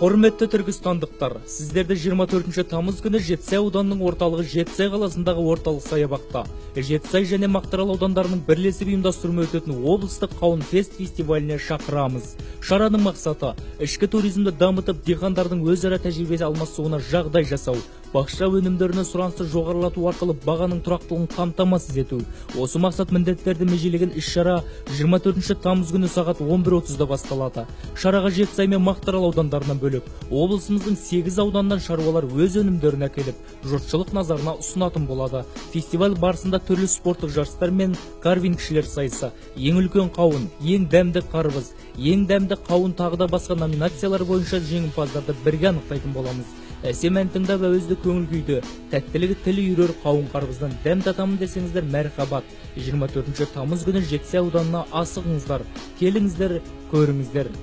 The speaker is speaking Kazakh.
Құрметті түркістандықтар, сіздерді 24 тамыз күні Жетісай ауданының орталығы Жетісай қаласындағы орталық саябақта Жетісай және Мақтаарал аудандарының бірлесіп ұйымдастыруымен өтетін облыстық қауын фестиваліне шақырамыз. Шараның мақсаты ішкі туризмді дамытып, диқандардың өзара тәжірибе алмасуына жағдай жасау, бақша өнімдеріне сұранысты жоғарылату арқылы бағаның тұрақтылығын қамтамасыз ету. Осы мақсат міндеттерді межелеген іс-шара 24 тамыз күні сағат 11:30-да басталады. Шараға Жетісай мен Мақтаарал аудандарынан бөлек облысымыздың 8 ауданынан шаруалар өз өнімдерін әкеліп, жұртшылық назарына ұсынатын болады. Фестиваль барысында түрлі спорттық жарыстар мен карвингшілер сайысы, ең үлкен қауын, ең дәмді қарбыз, ең дәмді қауын тағы да басқа номинациялар бойынша жеңімпаздарды бірге анықтайтын боламыз. Әсем ән тыңдап әуезді көңіл күйді, тәттілігі тілі үйрер қауын қарбыздан дәм татамын десеңіздер мәрхабат. 24 тамыз күні Жетісай ауданына асығыңыздар, келіңіздер, көріңіздер.